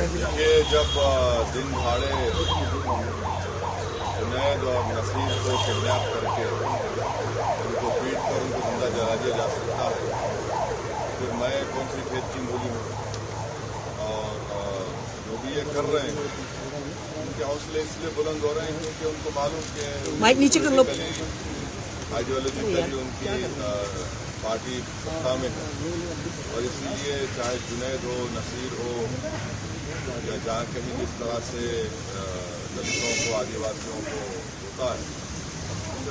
देखिए, जब दिन दहाड़े जुनैद और नसीर को किडनैप करके उनको पीट कर उनको जिंदा जला दिया जा सकता है, फिर मैं कौन सी खेत की मूली हूँ। और जो भी ये कर रहे हैं उनके हौसले इसलिए बुलंद हो रहे हैं कि उनको मालूम कि आइडियोलॉजिकली उनकी पार्टी सत्ता में है, और इसलिए चाहे जुनैद हो, नसीर हो, या जहाँ कहीं जिस तरह से दलितों को, आदिवासियों को होता है,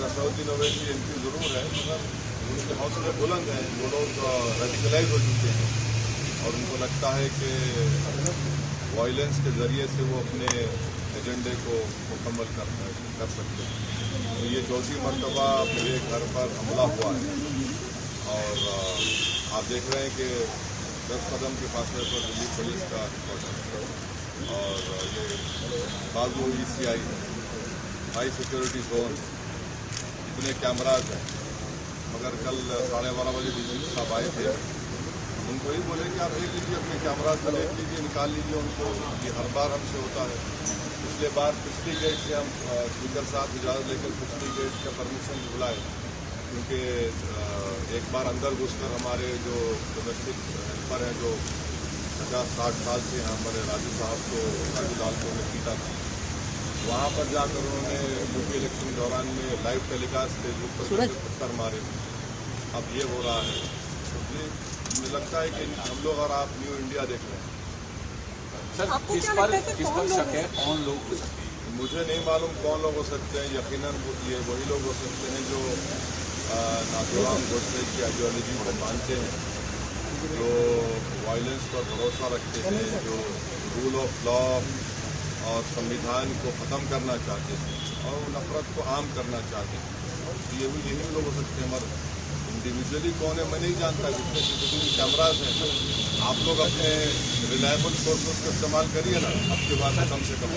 असदुद्दीन ओवैसी एमपी जरूर है, मगर उनके हौसले बुलंद हैं। वो लोग रेडिकलाइज हो चुके हैं और उनको लगता है कि वायलेंस के जरिए से वो अपने एजेंडे को मुकम्मल कर सकते हैं। तो ये चौथी मरतबा मेरे घर पर हमला हुआ है, और आप देख रहे हैं कि 10 कदम के फासले पर दिल्ली पुलिस का हेडक्वार्टर है, और ये बाजू ECI हाई सिक्योरिटी जोन, इतने कैमराज हैं। मगर कल 12:30 बजे DGP साहब आए थे, उनको ही बोले कि आप देख लीजिए, अपने कैमराज को देख लीजिए, निकाल लीजिए उनको। ये हर बार हमसे होता है। पिछले बार पिछली गेट से हम स्पीकर साहब इजाज़त लेकर पिछली गेट का परमिशन बुलाए, क्योंकि एक बार अंदर घुसकर हमारे जो डोमेस्टिक हेल्पर हैं, जो 50-60 साल से यहाँ हमारे राजू लाल को उन्होंने पीटा था, वहाँ पर जाकर उन्होंने यूपी इलेक्शन के दौरान में लाइव टेलीकास्ट फेसबुक पर पत्थर मारे। अब ये हो रहा है। तो मुझे लगता है कि हम लोग और आप न्यू इंडिया देख रहे हैं। सर, किस पर शक है, कौन लोग हो सकते हैं? मुझे नहीं मालूम कौन लोग हो सकते हैं। यकीनन ये वही लोग हो सकते हैं जो नाथुराम गोडसे की आइडियोलॉजी को मानते हैं, जो वायलेंस पर भरोसा रखते हैं, जो रूल ऑफ लॉ और संविधान को ख़त्म करना चाहते हैं और नफरत को आम करना चाहते हैं। यही लोग हो सकते हैं। मगर इंडिविजुअली कौन है मैं नहीं जानता। जितने CCTV कैमराज हैं, आप लोग अपने रिलायबल सोर्सेस का इस्तेमाल करिए ना, आपके पास कम से कम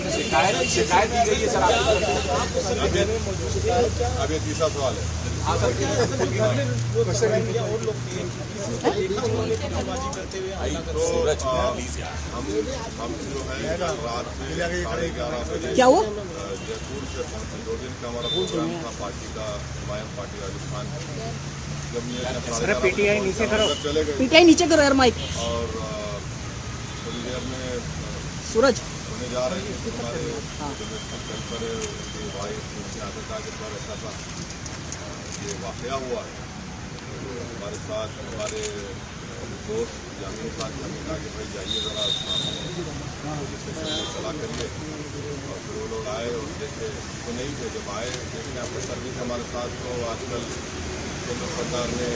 शिकायत दी गई है सर। अब ये तीसरा सवाल है। हाँ सर, तो हम जो है रात में 11:30 बजे क्या हुआ जयपुर से पहुंचे। 2 दिन का हमारा प्रोग्राम था पार्टी का, हिमायत पार्टी राजस्थान। जब पीटीआई नीचे करो, चले गए, पीटीआई नीचे करो यार माइक। और थोड़ी देर में सूरज होने जा रहे थे, हमारे हेल्पर उनकी वाइफ उनकी आदत के बाद ऐसा था ये वाकया हुआ है। तो हमारे साथ हमारे दोस्त जामीन साहब आगे भाई जाइए ज़रा सलाह करिए। और फिर वो लोग आए और देखे तो नहीं थे। जब आए देखने आपका सर्विस हमारे साथ, तो आजकल केंद्र सरकार ने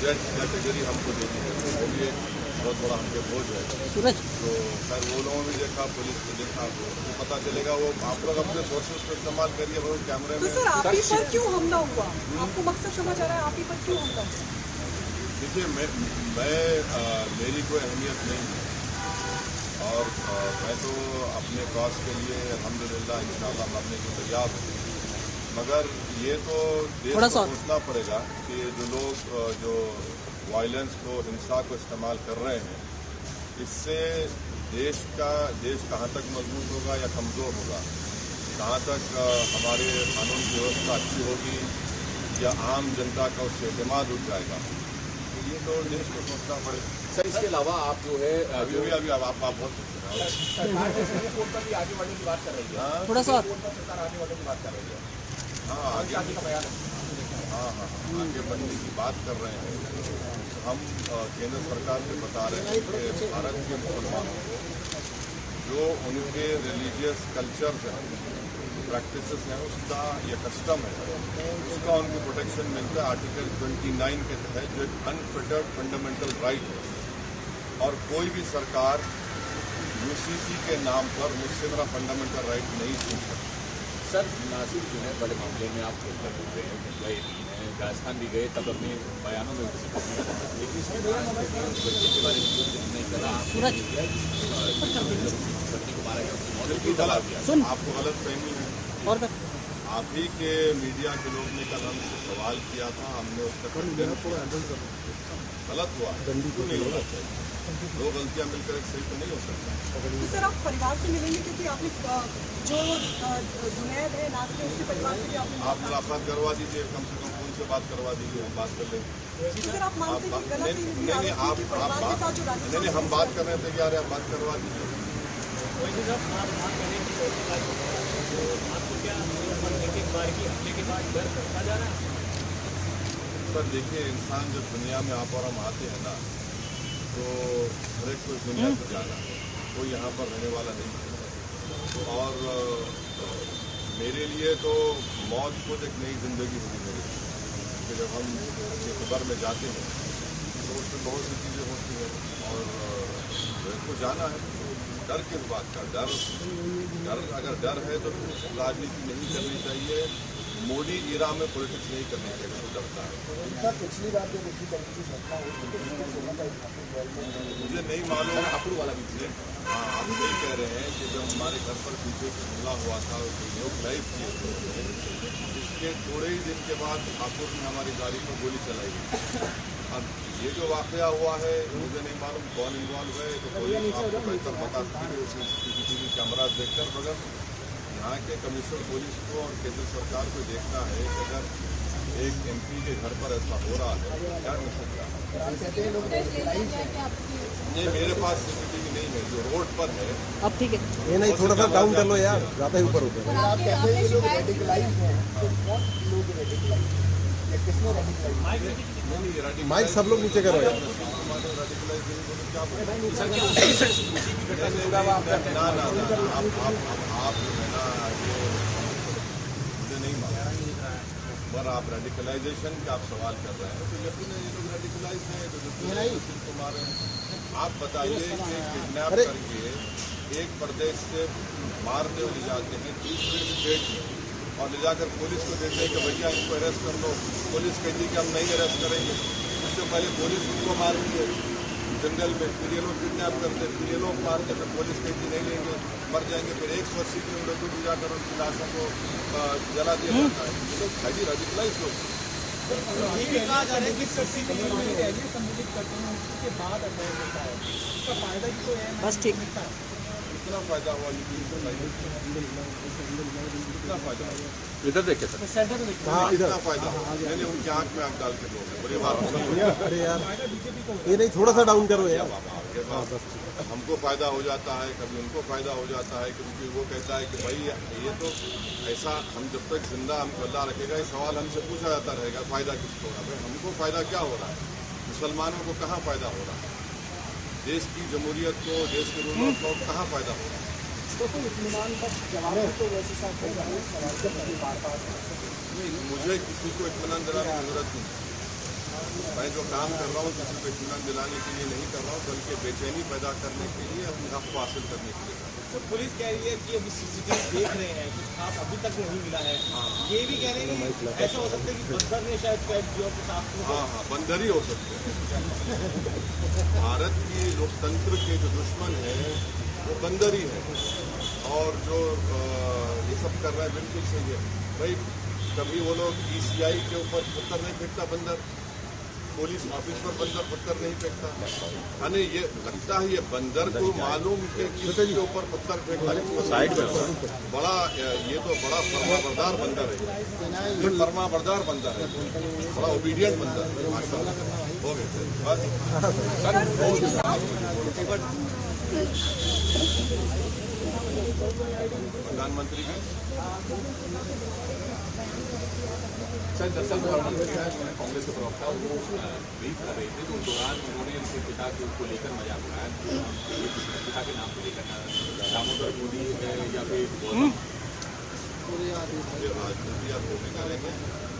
Z कैटेगरी हमको दे दी है, वो भी एक बहुत बड़ा हमके बोझ है। सूरज तो खैर वो लोगों ने देखा, पुलिस ने देखा, तो पता चलेगा। वो आप लोग अपने सोर्सेस को इस्तेमाल करिए। वो कैमरे में सर, आप ही पर क्यों हमला हुआ? आपको मकसद समझ आ रहा है, आप ही पर क्यों हमला हुआ? देखिए, मैं मेरी कोई अहमियत नहीं है, और मैं तो अपने कॉज के लिए अल्हम्दुलिल्लाह इंशाअल्लाह मरने को तैयार हूँ। मगर ये तो देश को सोचना पड़ेगा कि जो लोग जो वायलेंस को, हिंसा को इस्तेमाल कर रहे हैं, इससे देश कहाँ तक मजबूत होगा या कमज़ोर होगा, कहाँ तक हमारे कानून की व्यवस्था अच्छी होगी या आम जनता का उससे एतमाद उठ जाएगा। तो ये तो देश को सोचना पड़ेगा। सर, इसके अलावा आप जो है अभी आप बहुत सरकार भी आगे बढ़ने की बात कर रही है, थोड़ा सा सरकार आगे बढ़ने की बात कर रही है। हाँ, आगे बढ़ने की बात कर रहे हैं। हम केंद्र सरकार से बता रहे हैं कि भारत के मुसलमानों को जो उनके रिलीजियस कल्चर हैं, प्रैक्टिसेस हैं, उसका या कस्टम है, उसका उनको प्रोटेक्शन मिलता है आर्टिकल 29 के तहत, जो एक अनफिटर्ड फंडामेंटल राइट है। और कोई भी सरकार UCC के नाम पर मुझसे मेरा फंडामेंटल राइट नहीं छीन सकती। सर, नासिर जो है बड़े मामले में आप गए भी हैं, राजस्थान भी गए, तब अपने बयानों में लेकिन इसमें बच्चे के बारे में नहीं करा। आपको गलत फहमी है। और आप ही के मीडिया के लोग ने कल हमसे सवाल किया था, हमने उसका गलत हुआ, क्यों नहीं होना चाहिए? दो गलतियां मिलकर एक सही तो नहीं हो सकता। आप परिवार से मिलेंगे क्योंकि आपने जो जुनैद है नासिर है उसके परिवार से भी आपने आप मुलाकात करवा दीजिए, कम से कम फोन से बात करवा दीजिए, हम बात कर लेंगे। सर आप मानते हैं कि गलत नहीं, आप परिवार के साथ जो नहीं, हम बात करने तैयार है, आप बात करवा दीजिए। सर देखिए, इंसान जब दुनिया में आप और हम आते हैं ना, तो हर एक को दुनिया को जाना है, कोई यहाँ पर रहने वाला नहीं है। और मेरे लिए तो मौत खुद एक नई जिंदगी होगी मेरे लिए, कि जब हम अपनी कब्र में जाते हैं तो उसमें बहुत सी चीज़ें होती हैं, और मेरे को जाना है। डर किस बात का? डर अगर डर है तो राजनीति नहीं करनी चाहिए। मोदी इरा में पॉलिटिक्स नहीं करनी चाहिए, तो डरता है। पिछली बार जो देखी गई घटना हुई थी, मुझे नहीं मालूम ठाकुर वाला भी। हाँ, आप सही कह रहे हैं कि जब हमारे घर पर पीछे से हमला हुआ था, लोग लाइव किए थे, इसके थोड़े ही दिन के बाद ठाकुर ने हमारी गाड़ी पर गोली चलाई। अब ये जो वाकया हुआ है, मुझे नहीं मालूम कौन इन्वॉल्व है, तो कोई आपको बेहतर बता सकती है CCTV कैमरा देखकर। मगर यहाँ के कमिश्नर पुलिस को और केंद्र सरकार को देखना है कि अगर एक MP के घर पर ऐसा हो रहा है, क्या कर सकता है? नहीं, मेरे पास CCTV नहीं है, जो रोड पर है। अब ठीक है। ये नहीं, थोड़ा सा डाउन कर लो यार, ज्यादा ही ऊपर होता है। आप कहते हैं ये लोग रेडिकलाइज हैं, तो कौन लोग रेडिकलाइज हैं? किसने रेडिकलाइज? माइक सब लोग नीचे करो यार। ना आप मुझे नहीं मालूम, पर आप रेडिकलाइजेशन का आप सवाल कर रहे हैं, तो यकीन ये लोग रेडिकलाइज हैं, तो मार रहे हैं। आप बताइए कि किडनैप करके एक प्रदेश से मारने ले जाते हैं दूसरे स्टेट में, और ले जाकर पुलिस को देते हैं कि भैया इनको अरेस्ट कर लो। पुलिस कहती है कि हम नहीं अरेस्ट करेंगे। उससे पहले पुलिस उनको मारती है जंगल में, फिर ये लोग किडनैप करते, फिर ये लोग मारते, फिर पुलिस कहती नहीं लेंगे, मर जाएंगे। फिर 180 किलोमीटर दूर जाकर उनकी लाशों को जला दिया जाता है। ये लोग भाई रेडिकलाइज लोग। ये भी कहा जा रहा है कि रैली संबोधित करते हैं, उसके बाद अटैक होता है, उसका फायदा भी तो है। बस ठीक। कितना फायदा हुआ? कितना फायदा हुआ? इधर देखिए सर, हाँ इधर। कितना फायदा हुआ? मैंने उनकी आंख में आंख डाल के बोला, बड़ी बात। अरे यार ये नहीं, थोड़ा सा डाउन करो यार। हमको फायदा हो जाता है, कभी उनको फायदा हो जाता है, क्योंकि वो कहता है कि भाई ये तो ऐसा, हम जब तक जिंदा हमको अल्लाह रखेगा, ये सवाल हमसे पूछा जाता रहेगा, फायदा किसको हो रहा है? भाई हमको फायदा क्या हो रहा है? मुसलमानों को कहाँ फायदा हो रहा है? देश की जमहूरियत को, देश के रूल ऑफ लॉ को कहाँ फायदा हो रहा है? मुझे किसी को इत्मीनान दिलाने की जरूरत नहीं। मैं जो काम कर रहा हूँ किसी को इत्मीनान दिलाने के लिए नहीं कर रहा हूँ, बल्कि बेचैनी पैदा करने के लिए, अपने हक को हासिल करने के लिए। तो पुलिस कह रही है कि अभी CCTV देख रहे हैं, कुछ खास अभी तक नहीं मिला है। ये भी कह रहे हैं कि ऐसा हो सकता है कि बंदर ने शायद कैद किया हो कुछ आपको। हाँ, बंदर ही हो सकते हैं। भारत की लोकतंत्र के जो दुश्मन है वो बंदर ही है, और जो ये सब कर रहा है बिल्कुल सही है। भाई कभी वो लोग ECI के ऊपर पत्थर नहीं फेंकता बंदर, पुलिस ऑफिस पर बंदर पत्थर नहीं फेंकता। यानी ये लगता है ये बंदर को मालूम कि किसके ऊपर पत्थर फेंकता है। साइड में बड़ा, ये तो बड़ा फरमाबरदार बंदर है, ये फरमाबरदार बंदर है, बड़ा ओबीडियंट बंदर है। माशाल्लाह हो गए बस। प्रधानमंत्री का सर, दरअसल प्रधानमंत्री कांग्रेस के प्रवक्ता वो ब्रीफ कर रहे थे, तो उस दौरान उन्होंने उनके पिता के उसको लेकर मजाक उड़ाया, पिता के नाम को लेकर दामोदर मोदी या फिर राजनीति आप वो भी करेंगे,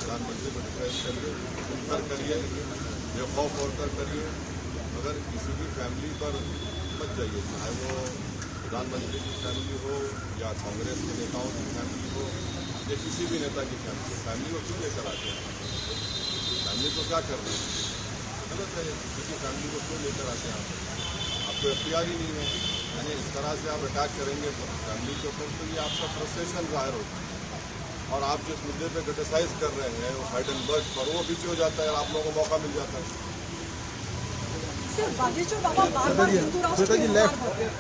प्रधानमंत्री को डिफेंस करिए, कर करिए, बेखौफ होकर करिए, मगर किसी भी फैमिली पर मत जाइए, चाहे वो प्रधानमंत्री की फैमिली हो या कांग्रेस के नेताओं की फैमिली हो या किसी भी नेता की फैमिली को क्यों लेकर आते हैं? फैमिली को क्या कर रहे हैं? गलत है, किसी फैमिली को क्यों लेकर आते हैं? आपको एख्तियार ही नहीं है। यानी इस तरह से आप अटैक करेंगे फैमिली के ऊपर, तो ये आपका फ्रस्ट्रेशन जाहिर होता है, और आप जिस मुद्दे पर क्रिटिसाइज कर रहे हैं वो हाइडेनबर्ग पर, वो पीछे हो जाता है और आप लोगों को मौका मिल जाता है। सर बागेश्वर बाबा बार-बार हिंदू राष्ट्र के निर्माण करते हैं।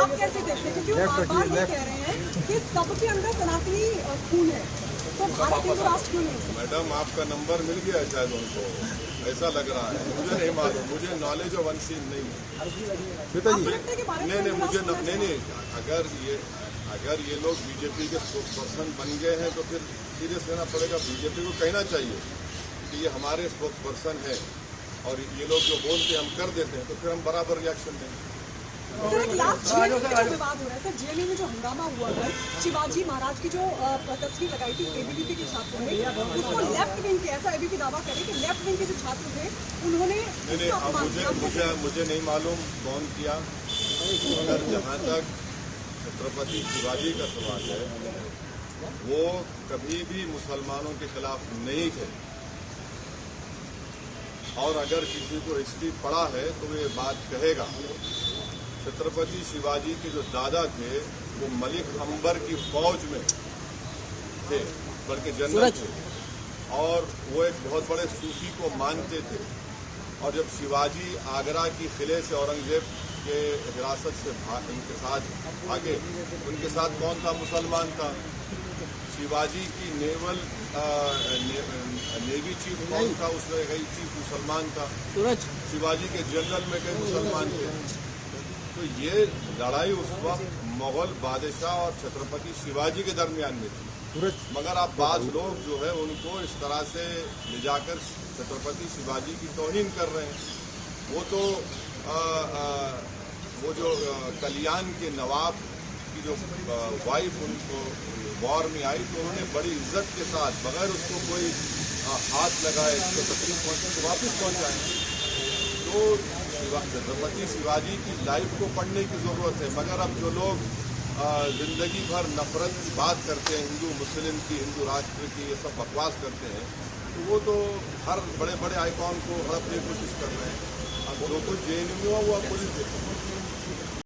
आप आप कैसे देखते हैं, क्योंकि वो बार-बार ये कह रहे हैं कि सबके अंदर सनातनी खून है, तो भारत हिंदू राष्ट्र क्यों नहीं है? मैडम आपका नंबर मिल गया शायद उनको, ऐसा लग रहा है, मुझे नहीं मालूम, मुझे नॉलेज ऑफ अनसीन नहीं है। श्वेता जी, आपको लगता है कि भारत नहीं हिंदू मुझे राष्ट्र होना चाहिए? नहीं, अगर ये लोग बीजेपी के स्पोक्सपर्सन बन गए हैं तो फिर सीरियस लेना पड़ेगा। बीजेपी को कहना चाहिए कि ये हमारे स्पोक्सपर्सन है और ये लोग जो बोलते हैं हम कर देते हैं, तो फिर हम बराबर रिएक्शन देंगे। सर, एक लास्ट जेएनयू में जो विवाद हो रहा है, सर जेएनयू में जो हंगामा हुआ कल, शिवाजी महाराज की जो तस्वीर लगाई थी एबीवीपी के छात्रों ने, उसको लेफ्ट विंग के, ऐसा एबीवीपी दावा करे कि लेफ्ट विंग के जो छात्र थे उन्होंने नहीं उसका अपमान किया। मुझे नहीं मालूम कौन किया, मगर जहाँ तक छत्रपति शिवाजी का सवाल है, वो कभी भी मुसलमानों के खिलाफ नहीं थे, और अगर किसी को हिस्ट्री पढ़ा है तो ये बात कहेगा। छत्रपति शिवाजी के जो दादा थे वो मलिक अंबर की फौज में थे, बल्कि जनरल थे, और वो एक बहुत बड़े सूफी को मानते थे। और जब शिवाजी आगरा की किले से औरंगजेब के हिरासत से उनके साथ भागे, उनके साथ कौन था? मुसलमान था। शिवाजी की नेवी चीफ कौन था? उसमें कई चीफ मुसलमान था। सूरज शिवाजी के जनरल में कई मुसलमान थे। तो ये लड़ाई उस वक्त मुगल बादशाह और छत्रपति शिवाजी के दरमियान में थी, मगर आप बाज लोग जो है उनको इस तरह से ले जाकर छत्रपति शिवाजी की तौहीन कर रहे हैं। वो तो वो जो कल्याण के नवाब की जो वाइफ उनको वॉर में आई, तो उन्होंने बड़ी इज्जत के साथ बगैर उसको कोई हाथ लगाए तो तकलीफ पहुंचे वापस पहुंचाए। तो छत्रपति शिवाजी की लाइफ को पढ़ने की जरूरत है, मगर अब जो लोग जिंदगी भर नफरत की बात करते हैं, हिंदू मुस्लिम की, हिंदू राष्ट्र की, ये सब बकवास करते हैं, तो वो तो हर बड़े बड़े आइकॉन को हड़पने की कोशिश कर रहे हैं। अब जो कुछ जेएनयू में हुआ पुलिस